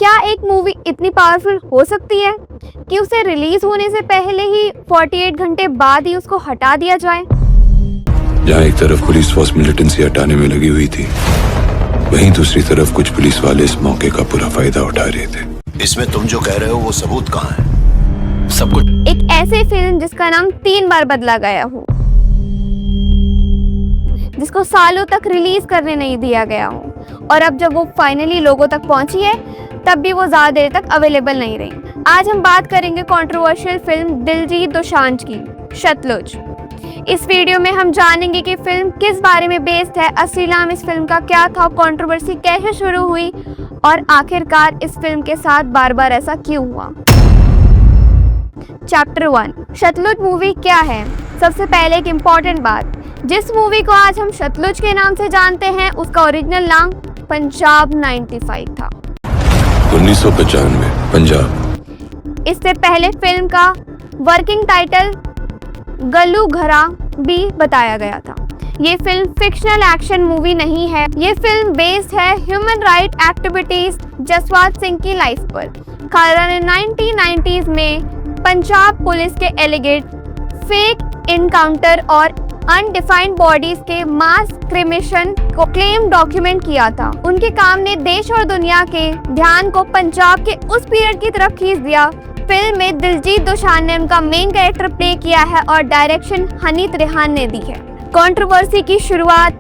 क्या एक मूवी इतनी पावरफुल हो सकती है कि उसे रिलीज होने से पहले ही 48 घंटे बाद ही उसको हटा दिया जाए? जहाँ एक तरफ पुलिस फोर्स मिलिटेंसी हटाने में लगी हुई थी, वहीं दूसरी तरफ कुछ पुलिस वाले इस मौके का पूरा फायदा उठा रहे थे। इसमें तुम जो कह रहे हो वो सबूत कहाँ है? सब कुछ एक ऐसी फिल्म जिसका नाम 3 बार बदला गया हो, जिसको सालों तक रिलीज करने नहीं दिया गया हो, और अब जब वो फाइनली लोगों तक पहुंची है तब भी वो ज्यादा देर तक अवेलेबल नहीं रही। आज हम बात करेंगे कंट्रोवर्शियल फिल्म दिलजीत दोसांझ की, सतलुज। इस वीडियो में हम जानेंगे कि फिल्म किस बारे में बेस्ड है, असली नाम इस फिल्म का क्या था, कंट्रोवर्सी कैसे शुरू हुई और आखिरकार इस फिल्म के साथ बार बार ऐसा क्यों हुआ। चैप्टर 1, सतलुज मूवी क्या है। सबसे पहले एक इम्पॉर्टेंट बात, जिस मूवी को आज हम सतलुज के नाम से जानते हैं उसका ओरिजिनल नाम पंजाब 95 था। 1995 पंजाब। इससे पहले फिल्म का वर्किंग टाइटल गल्लू घरा भी बताया गया था। ये फिल्म फिक्शनल एक्शन मूवी नहीं है, ये फिल्म बेस्ड है human right activities Jaswant Singh की लाइफ पर। कारण 1990s में पंजाब पुलिस के एलिगेट फेक इनकाउंटर और अनडिफाइंड बॉडीज के मास क्रिमेशन को क्लेम डॉक्यूमेंट किया था। उनके काम ने देश और दुनिया के ध्यान को पंजाब के उस पीरियड की तरफ खींच दिया। फिल्म में दिलजीत दोसांझ ने उनका मेन कैरेक्टर प्ले किया है और डायरेक्शन हनीत रेहान ने दी है। कंट्रोवर्सी की शुरुआत,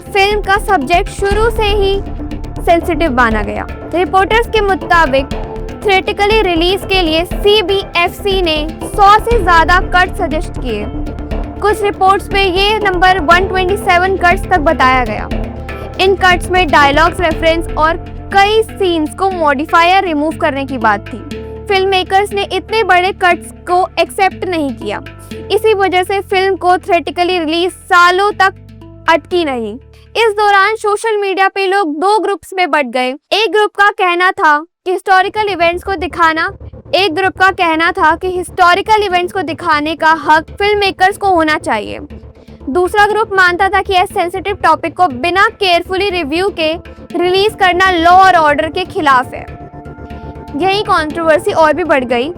फिल्म का सब्जेक्ट शुरू से ही सेंसिटिव माना गया। रिपोर्टर्स के मुताबिक थिएट्रिकली रिलीज के लिए CBFC ने 100 से ज्यादा कट सजेस्ट किए। कुछ रिपोर्ट्स में ये नंबर 127 कट्स तक बताया गया। इन कट्स में डायलॉग्स, रेफरेंस और कई सीन्स को मॉडिफाई या रिमूव करने की बात थी। फिल्म मेकर्स ने इतने बड़े कट्स को एक्सेप्ट नहीं किया, इसी वजह से फिल्म को थिएट्रिकली रिलीज सालों तक अटकी नहीं। इस दौरान सोशल मीडिया पे लोग 2 ग्रुप्स में बंट गए। एक ग्रुप का कहना था कि हिस्टोरिकल इवेंट्स को दिखाने का हक फिल्म मेकर्स को होना चाहिए। दूसरा ग्रुप मानता था कि इस सेंसिटिव टॉपिक को बिना केयरफुली रिव्यू के रिलीज करना लॉ और ऑर्डर के खिलाफ है। यही कंट्रोवर्सी और भी बढ़ गई।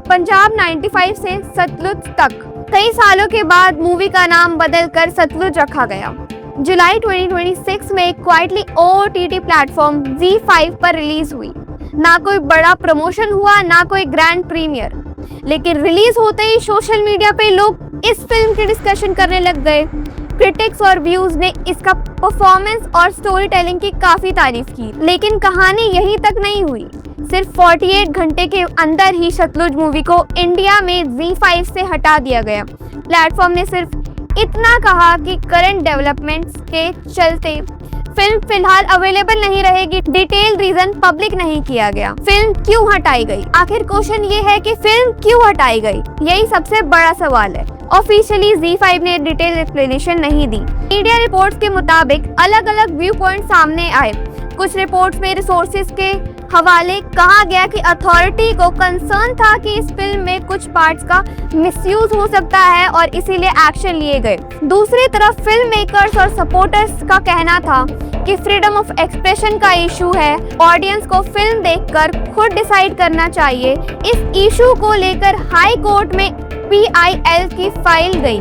पंजाब 95 से सतलुज तक कई सालों के बाद मूवी का नाम बदलकर सतलुज रखा गया। जुलाई 2026 में क्वाइटली OTT प्लेटफॉर्म ZEE5 पर रिलीज हुई। ना कोई बड़ा प्रमोशन हुआ, ना कोई ग्रैंड प्रीमियर, लेकिन रिलीज होते ही सोशल मीडिया पे लोग इस फिल्म की डिस्कशन करने लग गए। क्रिटिक्स और व्यूज ने इसका परफॉर्मेंस और स्टोरी टेलिंग की काफी तारीफ की, लेकिन कहानी यहीं तक नहीं हुई। सिर्फ 48 घंटे के अंदर ही सतलुज मूवी को इंडिया में ZEE5 से हटा दिया गया। प्लेटफॉर्म ने सिर्फ इतना कहा कि करंट डेवलपमेंट्स के चलते फिल्म फिलहाल अवेलेबल नहीं रहेगी। डिटेल रीजन पब्लिक नहीं किया गया। फिल्म क्यों हटाई गई? आखिर क्वेश्चन ये है कि फिल्म क्यों हटाई गई, यही सबसे बड़ा सवाल है। ऑफिशियली ZEE5 ने डिटेल एक्सप्लेनेशन नहीं दी। मीडिया रिपोर्ट्स के मुताबिक अलग अलग व्यू पॉइंट सामने आए। कुछ रिपोर्ट्स में रिसोर्सेज के हवाले कहा गया कि अथॉरिटी को कंसर्न था कि इस फिल्म में कुछ पार्ट्स का मिसयूज हो सकता है और इसीलिए एक्शन लिए गए। दूसरी तरफ फिल्म मेकर्स और सपोर्टर्स का कहना था कि फ्रीडम ऑफ एक्सप्रेशन का इशू है, ऑडियंस को फिल्म देखकर खुद डिसाइड करना चाहिए। इस इशू को लेकर हाई कोर्ट में PIL की फाइल गई।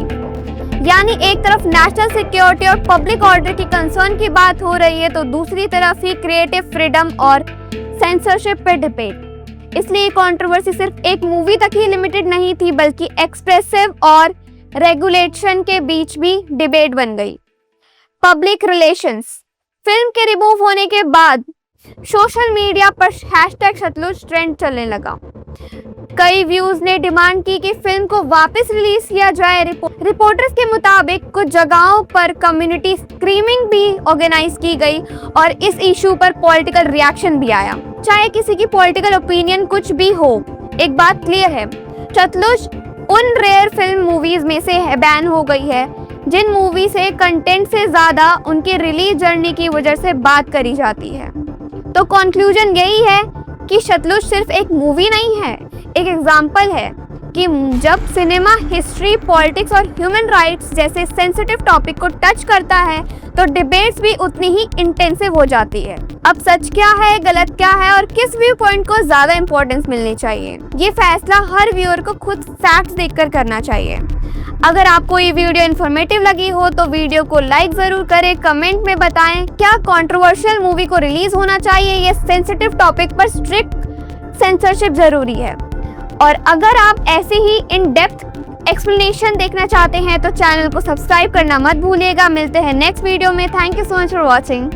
यानी एक तरफ नेशनल सिक्योरिटी और पब्लिक ऑर्डर की कंसर्न की बात हो रही है, तो दूसरी तरफ ही क्रिएटिव फ्रीडम और सेंसरशिप पे डिबेट। इसलिए कंट्रोवर्सी सिर्फ एक मूवी तक ही लिमिटेड नहीं थी, बल्कि एक्सप्रेसिव और रेगुलेशन के बीच भी डिबेट बन गई। पब्लिक रिलेशंस, फिल्म के रिमूव होने के बाद सोशल मीडिया पर #सतलुज ट्रेंड चलने लगा। कई व्यूज ने डिमांड की कि फिल्म को वापस रिलीज किया जाए। रिपोर्टर्स के मुताबिक कुछ जगहों पर कम्युनिटी स्क्रीमिंग भी ऑर्गेनाइज की गई और इस इशू पर पॉलिटिकल रिएक्शन भी आया। चाहे किसी की पॉलिटिकल ओपिनियन कुछ भी हो, एक बात क्लियर है, सतलुज उन रेयर फिल्म मूवीज में से बैन हो गई है जिन मूवी से कंटेंट से ज्यादा उनकी रिलीज जर्नी की वजह से बात करी जाती है। तो कंक्लूजन यही है कि सतलुज सिर्फ एक मूवी नहीं है, एक एग्जाम्पल है कि जब सिनेमा हिस्ट्री, पॉलिटिक्स और ह्यूमन राइट्स जैसे सेंसिटिव टॉपिक को टच करता है तो डिबेट्स भी उतनी ही इंटेंसिव हो जाती है। अब सच क्या है, गलत क्या है और किस व्यू पॉइंट को ज्यादा इंपॉर्टेंस मिलनी चाहिए, ये फैसला हर व्यूअर को खुद फैक्ट्स देखकर करना चाहिए। अगर आपको ये वीडियो इन्फॉर्मेटिव लगी हो तो वीडियो को लाइक जरूर करें, कमेंट में बताएं क्या कंट्रोवर्शियल मूवी को रिलीज होना चाहिए या सेंसिटिव टॉपिक पर स्ट्रिक्ट सेंसरशिप जरूरी है। और अगर आप ऐसे ही इन डेप्थ एक्सप्लेनेशन देखना चाहते हैं तो चैनल को सब्सक्राइब करना मत भूलिएगा। मिलते हैं नेक्स्ट वीडियो में। Thank you so much for watching.